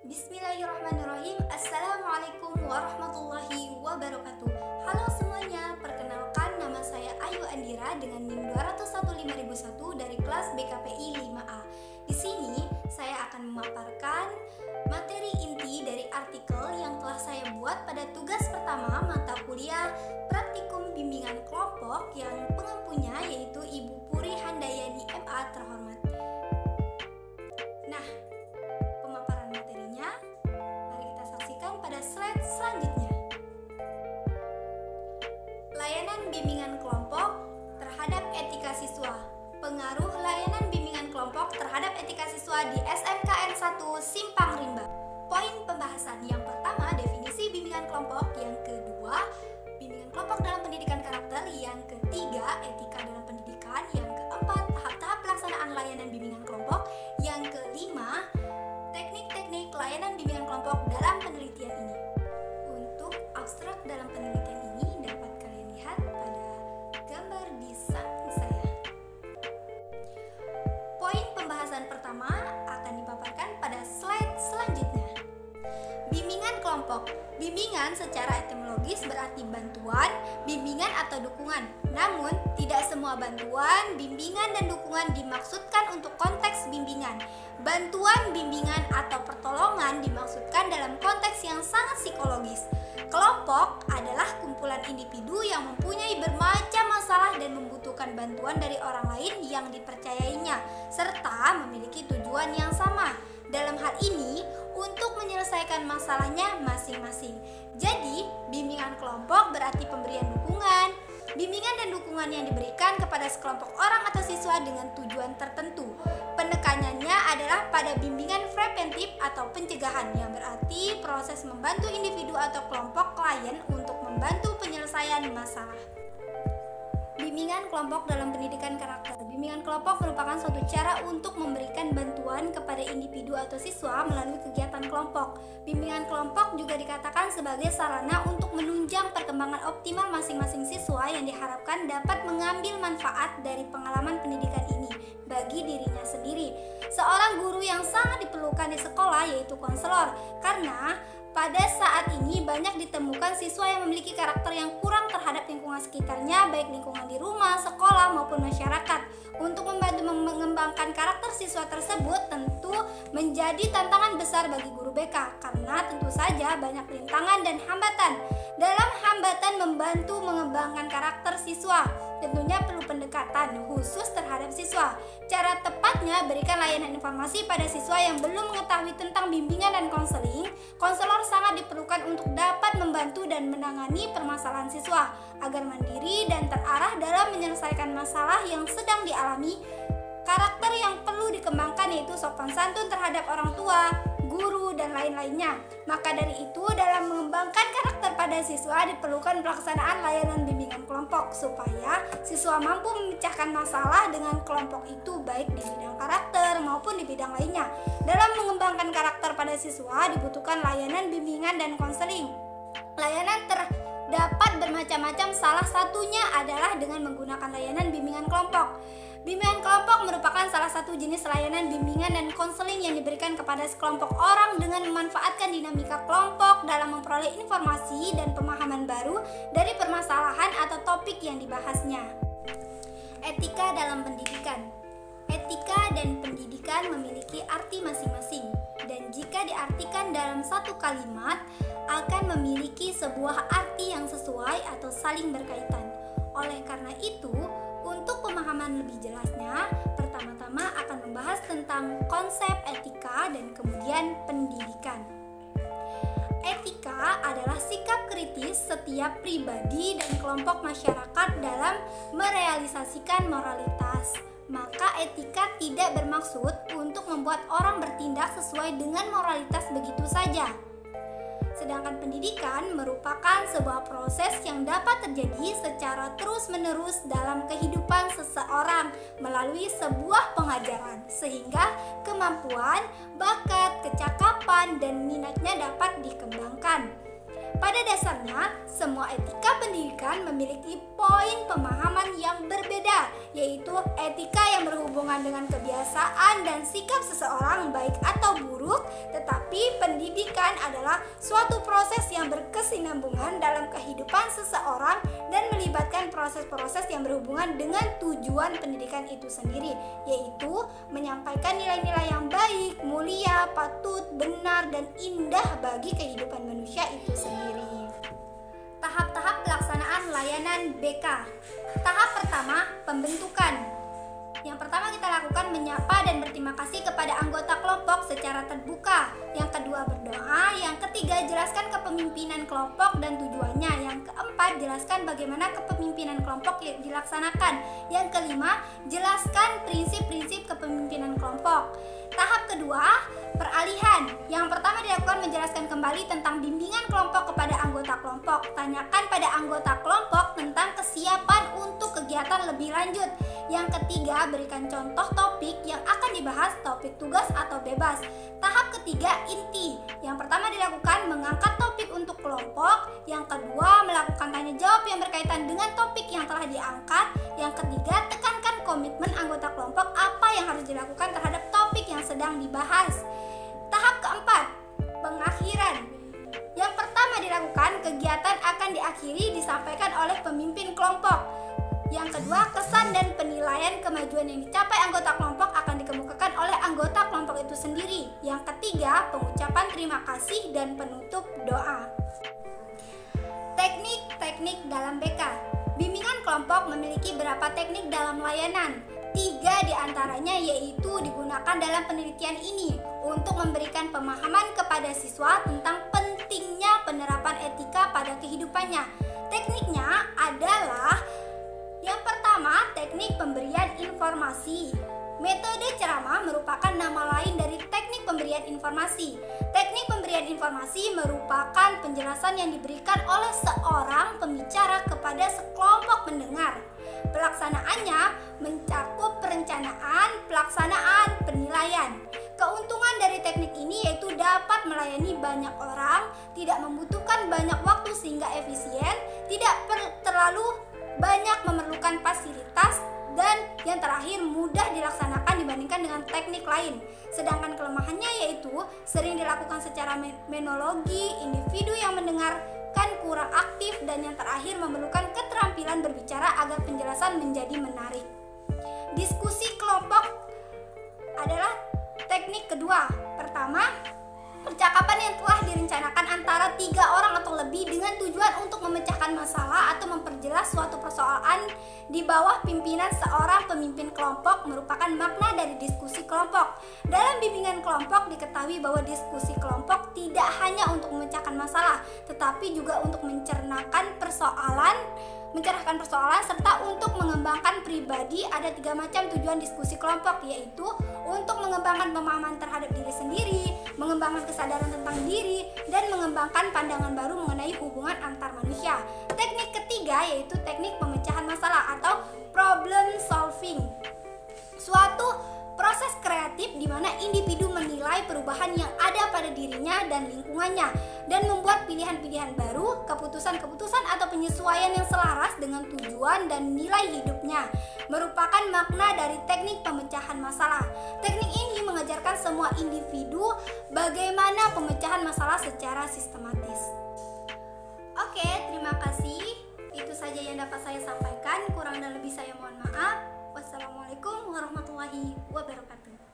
Bismillahirrahmanirrahim. Assalamualaikum warahmatullahi wabarakatuh. Halo semuanya, perkenalkan nama saya Ayu Andira dengan NIM 2015001 dari kelas BKPI 5A. Di sini saya akan memaparkan materi inti dari artikel yang telah saya buat pada tugas pertama mata kuliah Praktikum Bimbingan Kelompok yang pengampunya yaitu Ibu Puri Handayani MA terhormat. Nah, pemaparan materinya mari kita saksikan pada slide selanjutnya. Layanan bimbingan kelompok terhadap etika siswa. Pengaruh layanan bimbingan kelompok terhadap etika siswa di SMKN 1 Simpang Rimba. Poin pembahasan yang pertama, definisi bimbingan kelompok. Yang kedua, bimbingan kelompok dalam pendidikan karakter. Yang ketiga, etika dalam pendidikan. Yang keempat, tahap-tahap pelaksanaan layanan bimbingan kelompok. Yang kelima, teknik-teknik layanan bimbingan kelompok dalam penelitian ini. Untuk abstrak dalam penelitian ini dapat kalian lihat pada gambar di samping saya. Poin pembahasan pertama akan dipaparkan pada slide selanjutnya. Bimbingan kelompok. Bimbingan secara etimologis berarti bantuan, bimbingan atau dukungan. Namun, tidak semua bantuan, bimbingan dan dukungan dimaksudkan untuk konteks bimbingan. Bantuan, bimbingan atau pertolongan dimaksudkan dalam konteks yang sangat psikologis. Kelompok adalah kumpulan individu yang mempunyai bermacam masalah dan membutuhkan bantuan dari orang lain yang dipercayainya, serta memiliki tujuan yang sama. Dalam hal ini, untuk menyelesaikan masalahnya masing-masing. Jadi, bimbingan kelompok berarti pemberian dukungan. Bimbingan dan dukungan yang diberikan kepada sekelompok orang atau siswa dengan tujuan tertentu. Penekanannya adalah pada bimbingan preventif atau pencegahan, yang berarti proses membantu individu atau kelompok klien untuk membantu penyelesaian masalah. Bimbingan kelompok dalam pendidikan karakter. Bimbingan kelompok merupakan suatu cara untuk memberikan bantuan kepada individu atau siswa melalui kegiatan kelompok. Bimbingan kelompok juga dikatakan sebagai sarana untuk menunjang perkembangan optimal masing-masing siswa yang diharapkan dapat mengambil manfaat dari pengalaman pendidikan ini bagi dirinya sendiri. Seorang guru yang sangat diperlukan di sekolah yaitu konselor, karena pada saat ini banyak ditemukan siswa yang memiliki karakter yang kurang terhadap lingkungan sekitarnya, baik lingkungan di rumah, sekolah, maupun masyarakat. Untuk membantu mengembangkan karakter siswa tersebut tentu menjadi tantangan besar bagi guru BK, karena tentu saja banyak rintangan dan hambatan. Dalam hambatan membantu mengembangkan karakter siswa, tentunya perlu pendekatan khusus terhadap siswa. Cara tepatnya berikan layanan informasi pada siswa yang belum mengetahui tentang bimbingan dan konseling. Konselor sangat diperlukan untuk dapat membantu dan menangani permasalahan siswa agar mandiri dan terarah dalam menyelesaikan masalah yang sedang dialami. Karakter yang perlu dikembangkan yaitu sopan santun terhadap orang tua, guru, dan lain-lainnya. Maka dari itu, dalam mengembangkan karakter pada siswa diperlukan pelaksanaan layanan bimbingan kelompok supaya siswa mampu memecahkan masalah dengan kelompok itu baik di bidang karakter maupun di bidang lainnya. Dalam mengembangkan karakter pada siswa dibutuhkan layanan bimbingan dan konseling. Layanan terdapat bermacam-macam, salah satunya adalah dengan menggunakan layanan bimbingan kelompok. Bimbingan kelompok merupakan salah satu jenis layanan bimbingan dan konseling yang diberikan kepada sekelompok orang dengan memanfaatkan dinamika kelompok dalam memperoleh informasi dan pemahaman baru dari permasalahan atau topik yang dibahasnya. Etika dalam pendidikan. Etika dan pendidikan memiliki arti masing-masing, dan jika diartikan dalam satu kalimat akan memiliki sebuah arti yang sesuai atau saling berkaitan. Oleh karena itu, untuk pemahaman lebih jelasnya, pertama-tama akan membahas tentang konsep etika dan kemudian pendidikan. Etika adalah sikap kritis setiap pribadi dan kelompok masyarakat dalam merealisasikan moralitas. Maka etika tidak bermaksud untuk membuat orang bertindak sesuai dengan moralitas begitu saja. Sedangkan pendidikan merupakan sebuah proses yang dapat terjadi secara terus-menerus dalam kehidupan seseorang melalui sebuah pengajaran, sehingga kemampuan, bakat, kecakapan, dan minatnya dapat dikembangkan. Pada dasarnya, semua etika pendidikan memiliki poin pemahaman yang berbeda, yaitu etika yang berhubungan dengan kebiasaan dan sikap seseorang baik atau buruk, tetapi pendidikan adalah suatu proses yang berkesinambungan dalam kehidupan seseorang dan melibatkan proses-proses yang berhubungan dengan tujuan pendidikan itu sendiri, yaitu menyampaikan nilai-nilai yang baik, mulia, patut, benar, dan indah bagi kehidupan manusia itu sendiri. Tahap-tahap pelaksanaan layanan BK. Tahap pertama, pembentukan. Yang pertama kita lakukan menyapa dan berterima kasih kepada anggota kelompok secara terbuka. Yang kedua berdoa. Yang ketiga jelaskan kepemimpinan kelompok dan tujuannya. Yang keempat jelaskan bagaimana kepemimpinan kelompok dilaksanakan. Yang kelima jelaskan prinsip-prinsip kepemimpinan kelompok. Tahap kedua, peralihan. Yang pertama dilakukan menjelaskan kembali tentang bimbingan kelompok kepada anggota kelompok. Tanyakan pada anggota kelompok tentang kesiapan untuk kegiatan lebih lanjut. Yang ketiga, berikan contoh topik yang akan dibahas, topik tugas atau bebas. Tahap ketiga, inti. Yang pertama dilakukan mengangkat topik untuk kelompok. Yang kedua, melakukan tanya jawab yang berkaitan dengan topik yang telah diangkat. Yang ketiga, tekankan komitmen anggota kelompok apa yang harus dilakukan terhadap topik yang sedang dibahas. Tahap keempat, pengakhiran. Yang pertama dilakukan, kegiatan akan diakhiri disampaikan oleh pemimpin kelompok. Yang kedua, kesan dan penilaian kemajuan yang dicapai anggota kelompok akan dikemukakan oleh anggota kelompok itu sendiri. Yang ketiga, pengucapan terima kasih dan penutup doa. Teknik-teknik dalam BK. Bimbingan kelompok memiliki beberapa teknik dalam layanan. 3 diantaranya yaitu digunakan dalam penelitian ini untuk memberikan pemahaman kepada siswa tentang pentingnya penerapan etika pada kehidupannya. Tekniknya adalah yang pertama, teknik pemberian informasi. Metode ceramah merupakan nama lain dari teknik pemberian informasi. Teknik pemberian informasi merupakan penjelasan yang diberikan oleh seorang pembicara kepada sekelompok pendengar. Pelaksanaannya mencakup perencanaan, pelaksanaan, penilaian. Keuntungan dari teknik ini yaitu dapat melayani banyak orang, tidak membutuhkan banyak waktu sehingga efisien, tidak terlalu banyak memerlukan fasilitas, dan yang terakhir mudah dilaksanakan dibandingkan dengan teknik lain. Sedangkan kelemahannya yaitu sering dilakukan secara monologi, individu yang mendengarkan kurang aktif, dan yang terakhir memerlukan keterampilan berbicara agar penjelasan menjadi menarik. Diskusi kelompok adalah teknik kedua. Pertama, percakapan yang telah direncanakan antara 3 orang atau lebih dengan tujuan untuk memecahkan masalah atau memperjelas suatu persoalan di bawah pimpinan seorang pemimpin kelompok merupakan makna dari diskusi kelompok. Dalam bimbingan kelompok diketahui bahwa diskusi kelompok tidak hanya untuk memecahkan masalah, tetapi juga untuk mencerahkan persoalan serta untuk mengembangkan pribadi. Ada 3 macam tujuan diskusi kelompok, yaitu untuk mengembangkan pemahaman terhadap diri sendiri, mengembangkan kesadaran tentang diri, dan mengembangkan pandangan baru mengenai hubungan antar manusia. Teknik ketiga yaitu teknik pemecahan masalah atau problem solving. Suatu proses kreatif di mana individu menilai perubahan yang ada pada dirinya dan lingkungannya dan membuat pilihan-pilihan baru, keputusan-keputusan atau penyesuaian yang selaras dengan tujuan dan nilai hidupnya. Merupakan makna dari teknik pemecahan masalah. Teknik ini mengajarkan semua individu bagaimana pemecahan masalah secara sistematis. Oke, terima kasih. Itu saja yang dapat saya sampaikan. Kurang dan lebih saya mohon maaf. Wassalamualaikum warahmatullahi wabarakatuh.